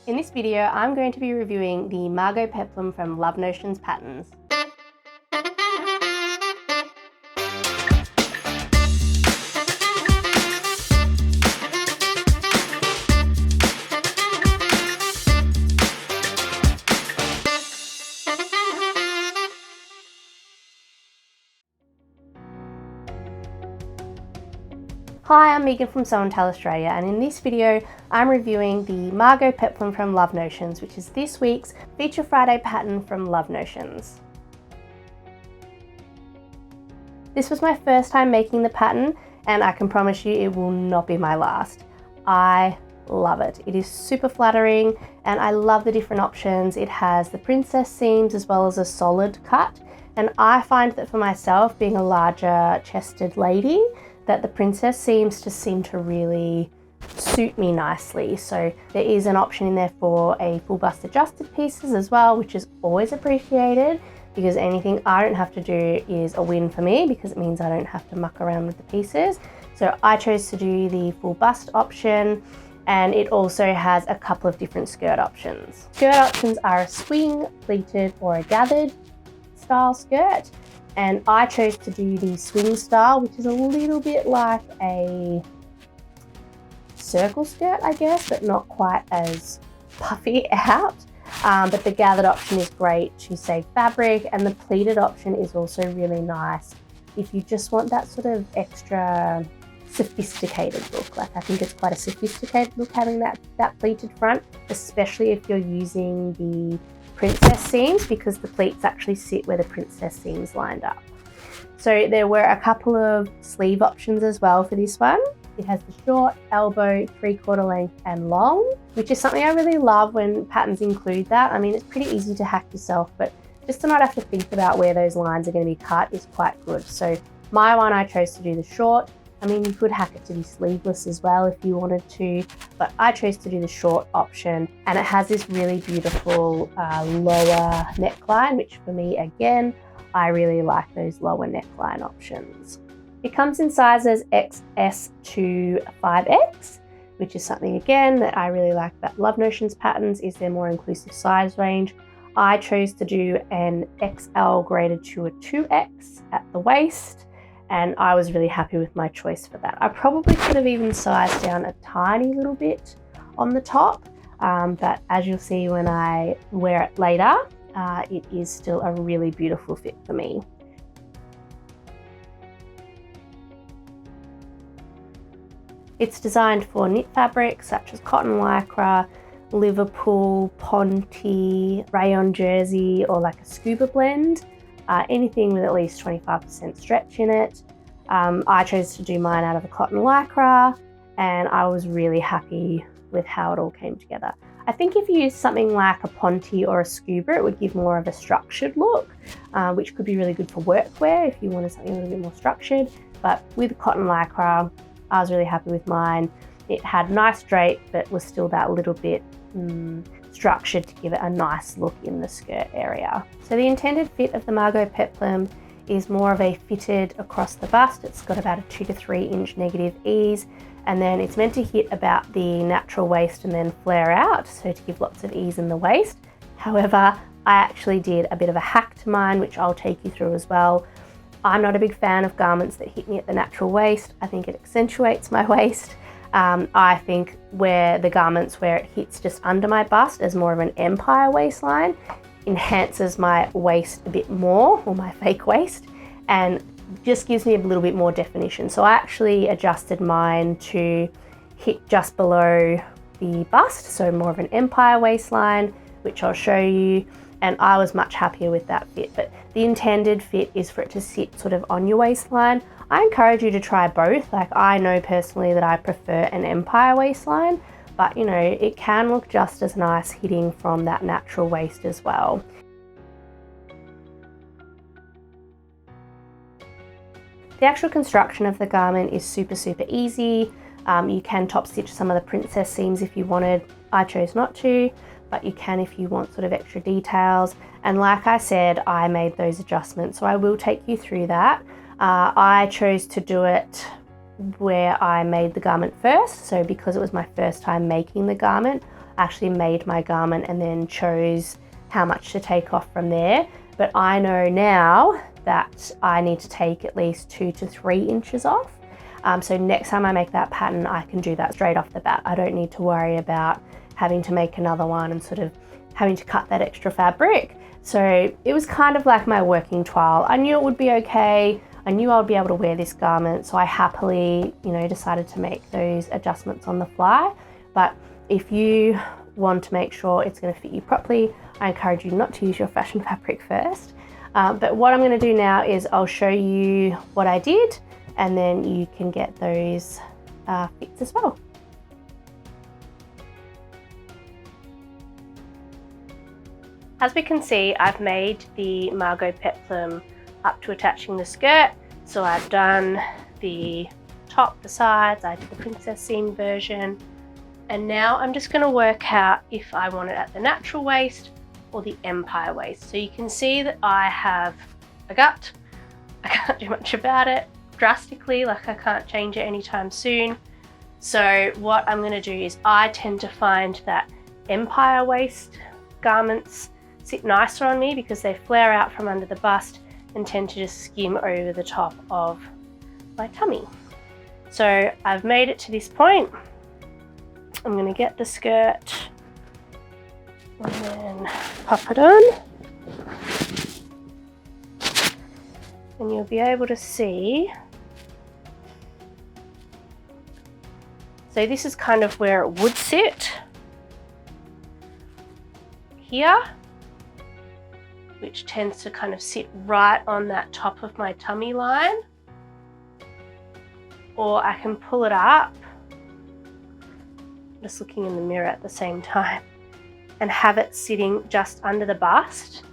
In this video, I'm going to be reviewing the Margot Peplum from Love Notions Patterns. Hi, I'm Megan from Sew and Tell Australia, and in this video I'm reviewing the Margot Peplum from Love Notions, which is this week's Feature Friday pattern from Love Notions. This was my first time making the pattern, and I can promise you it will not be my last. I love it. It is super flattering, and I love the different options. It has the princess seams as well as a solid cut, and I find that for myself, being a larger chested lady, that the princess seems to really suit me nicely. So there is an option in there for a full bust adjusted pieces as well, which is always appreciated, because anything I don't have to do is a win for me, because it means I don't have to muck around with the pieces. So I chose to do the full bust option, and it also has a couple of different skirt options. Skirt options are a swing, pleated, or a gathered style skirt. And I chose to do the swing style, which is a little bit like a circle skirt, I guess, but not quite as puffy out. But the gathered option is great to save fabric, and the pleated option is also really nice if you just want that sort of extra sophisticated look. Like, I think it's quite a sophisticated look having that pleated front, especially if you're using the princess seams, because the pleats actually sit where the princess seams lined up. So there were a couple of sleeve options as well for this one. It has the short, elbow, 3/4 length and long, which is something I really love when patterns include that. I mean, it's pretty easy to hack yourself, but just to not have to think about where those lines are going to be cut is quite good. So my one, I chose to do the short. I mean, you could hack it to be sleeveless as well if you wanted to, but I chose to do the short option, and it has this really beautiful lower neckline, which for me, again, I really like those lower neckline options. It comes in sizes XS to 5X, which is something, again, that I really like about Love Notions patterns, is their more inclusive size range. I chose to do an XL graded to a 2X at the waist, and I was really happy with my choice for that. I probably could have even sized down a tiny little bit on the top, but as you'll see when I wear it later, it is still a really beautiful fit for me. It's designed for knit fabrics such as cotton lycra, Liverpool, Ponte, rayon jersey, or like a scuba blend. Anything with at least 25% stretch in it. I chose to do mine out of a cotton lycra, and I was really happy with how it all came together. I think if you use something like a Ponte or a scuba, it would give more of a structured look, which could be really good for workwear if you wanted something a little bit more structured. But with cotton lycra, I was really happy with mine. It had nice drape, but was still that little bit structured to give it a nice look in the skirt area. So the intended fit of the Margot Peplum is more of a fitted across the bust. It's got about a 2 to 3 inch negative ease, and then it's meant to hit about the natural waist and then flare out, so to give lots of ease in the waist. However, I actually did a bit of a hack to mine, which I'll take you through as well. I'm not a big fan of garments that hit me at the natural waist. I think it accentuates my waist. I think where the garments where it hits just under my bust as more of an empire waistline enhances my waist a bit more, or my fake waist, and just gives me a little bit more definition. So I actually adjusted mine to hit just below the bust, so more of an empire waistline, which I'll show you, and I was much happier with that fit. But the intended fit is for it to sit sort of on your waistline. I encourage you to try both. Like, I know personally that I prefer an empire waistline, but you know, it can look just as nice hitting from that natural waist as well. The actual construction of the garment is super easy. You can top stitch some of the princess seams if you wanted. I chose not to, but you can if you want sort of extra details. And like I said, I made those adjustments, so I will take you through that. I chose to do it where I made the garment first. So because it was my first time making the garment, actually made my garment and then chose how much to take off from there. But I know now that I need to take at least 2 to 3 inches off. So next time I make that pattern, I can do that straight off the bat. I don't need to worry about having to make another one and sort of having to cut that extra fabric. So it was kind of like my working trial. I knew it would be okay. I knew I would be able to wear this garment. So I happily, decided to make those adjustments on the fly. But if you want to make sure it's going to fit you properly, I encourage you not to use your fashion fabric first. But what I'm going to do now is I'll show you what I did, and then you can get those fits as well. As we can see, I've made the Margot peplum up to attaching the skirt. So I've done the top, the sides, I did the princess seam version. And now I'm just going to work out if I want it at the natural waist or the empire waist. So you can see that I have a gut. I can't do much about it drastically, like I can't change it anytime soon. So what I'm going to do is I tend to find that empire waist garments sit nicer on me because they flare out from under the bust and tend to just skim over the top of my tummy. So I've made it to this point. I'm going to get the skirt and then pop it on, and you'll be able to see. So this is kind of where it would sit here, which tends to kind of sit right on that top of my tummy line. Or I can pull it up, just looking in the mirror at the same time, and have it sitting just under the bust.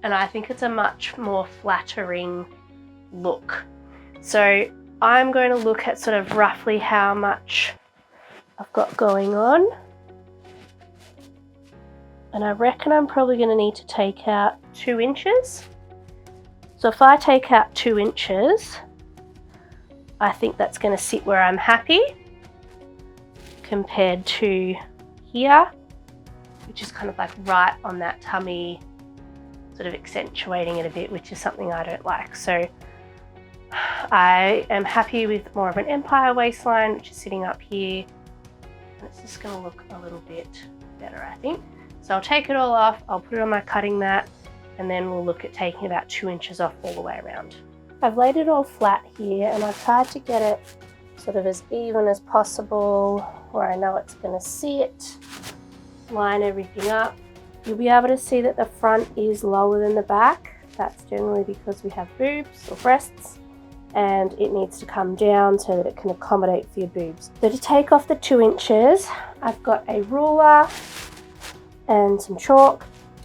And I think it's a much more flattering look. So I'm going to look at sort of roughly how much I've got going on. And I reckon I'm probably going to need to take out 2 inches. So if I take out 2 inches, I think that's going to sit where I'm happy compared to here, which is kind of like right on that tummy, sort of accentuating it a bit, which is something I don't like. So I am happy with more of an empire waistline, which is sitting up here. And it's just going to look a little bit better, I think. So I'll take it all off, I'll put it on my cutting mat, and then we'll look at taking about 2 inches off all the way around. I've laid it all flat here, and I've tried to get it sort of as even as possible where I know it's going to sit, line everything up. You'll be able to see that the front is lower than the back. That's generally because we have boobs or breasts, and it needs to come down so that it can accommodate for your boobs. So to take off the 2 inches, I've got a ruler and some chalk,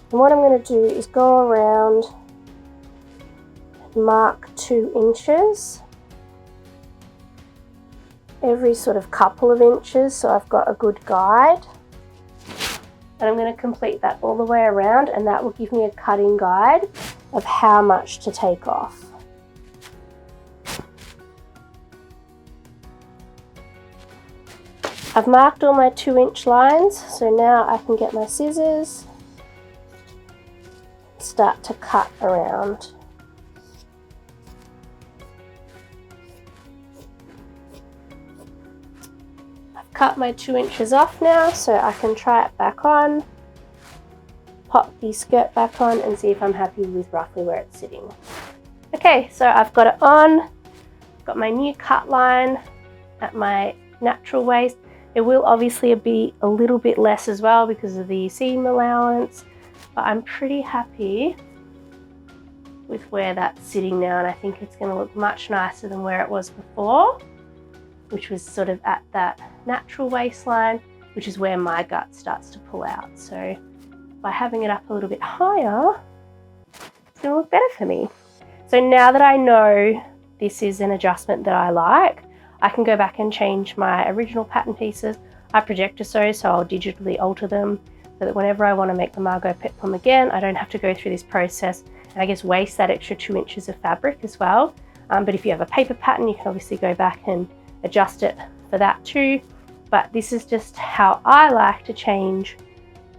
and what I'm going to do is go around and mark 2 inches every sort of couple of inches, so I've got a good guide. And I'm going to complete that all the way around, and that will give me a cutting guide of how much to take off. I've marked all my 2-inch lines, so now I can get my scissors and start to cut around. I've cut my 2 inches off now, so I can try it back on, pop the skirt back on, and see if I'm happy with roughly where it's sitting. Okay, so I've got it on, got my new cut line at my natural waist. It will obviously be a little bit less as well because of the seam allowance, but I'm pretty happy with where that's sitting now, and I think it's going to look much nicer than where it was before, which was sort of at that natural waistline, which is where my gut starts to pull out. So by having it up a little bit higher, it's going to look better for me. So now that I know this is an adjustment that I like, I can go back and change my original pattern pieces. I projector sew, so I'll digitally alter them so that whenever I want to make the Margot peplum again, I don't have to go through this process and I guess waste that extra 2 inches of fabric as well. But if you have a paper pattern, you can obviously go back and adjust it for that too. but this is just how I like to change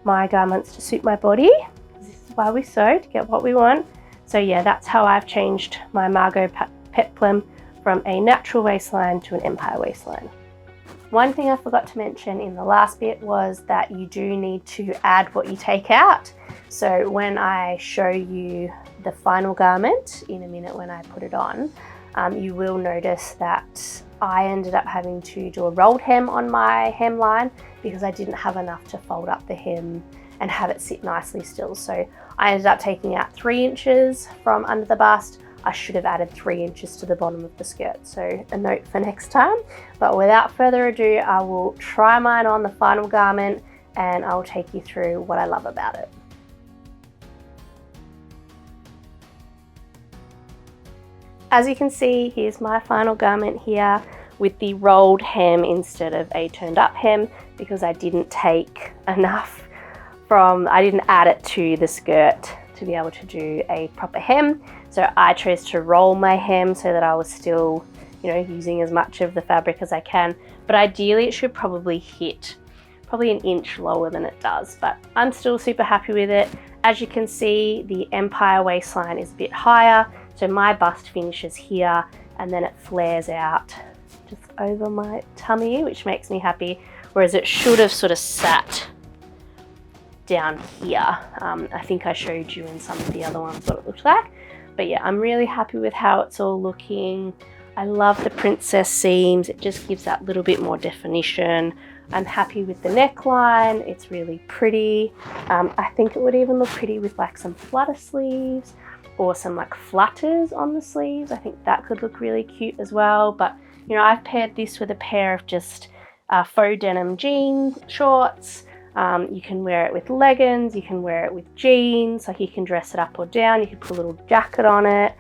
my garments to suit my body. This is why we sew, to get what we want. So yeah, that's how I've changed my Margot Peplum from a natural waistline to an empire waistline. One thing I forgot to mention in the last bit was that you do need to add what you take out. So when I show you the final garment in a minute when I put it on, you will notice that I ended up having to do a rolled hem on my hemline because I didn't have enough to fold up the hem and have it sit nicely still. So I ended up taking out 3 inches from under the bust. I should have added 3 inches to the bottom of the skirt, so a note for next time. But without further ado, I will try mine on, the final garment, and I'll take you through what I love about it. As you can see, here's my final garment here with the rolled hem instead of a turned up hem, because I didn't take enough I didn't add it to the skirt to be able to do a proper hem. So I chose to roll my hem so that I was still, using as much of the fabric as I can. But ideally it should probably hit probably an inch lower than it does, but I'm still super happy with it. As you can see, the empire waistline is a bit higher, so my bust finishes here and then it flares out just over my tummy, which makes me happy, whereas it should have sort of sat down here. I think I showed you in some of the other ones what it looked like, but yeah, I'm really happy with how it's all looking. I love the princess seams, it just gives that little bit more definition. I'm happy with the neckline, it's really pretty. I think it would even look pretty with like some flutter sleeves or some like flutters on the sleeves. I think that could look really cute as well. But I've paired this with a pair of just faux denim jean shorts. You can wear it with leggings, you can wear it with jeans, like you can dress it up or down, you can put a little jacket on it,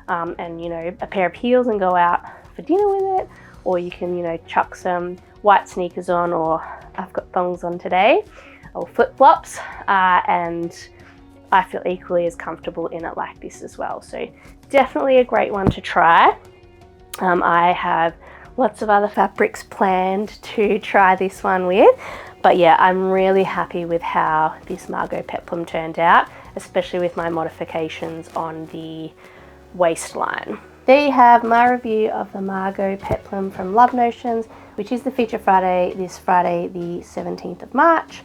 and a pair of heels and go out for dinner with it, or you can chuck some white sneakers on, or I've got thongs on today, or flip-flops, and I feel equally as comfortable in it like this as well. So definitely a great one to try. I have lots of other fabrics planned to try this one with. But yeah, I'm really happy with how this Margot Peplum turned out, especially with my modifications on the waistline. There you have my review of the Margot Peplum from Love Notions, which is the Feature Friday, this Friday, the 17th of March.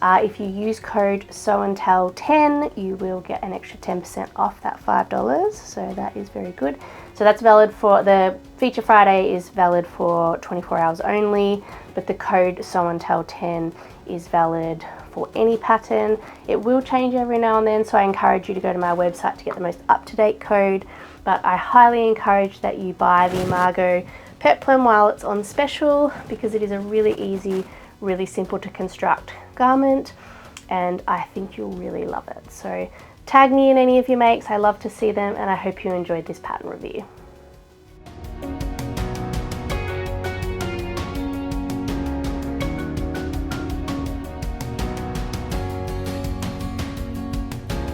If you use code SewAndTell10, you will get an extra 10% off that $5, so that is very good. So that's valid for, the Feature Friday is valid for 24 hours only, but the code SewAndTell10 is valid for any pattern. It will change every now and then, so I encourage you to go to my website to get the most up-to-date code, but I highly encourage that you buy the Margot Peplum while it's on special, because it is a really easy, really simple to construct garment, and I think you'll really love it. So tag me in any of your makes, I love to see them, and I hope you enjoyed this pattern review.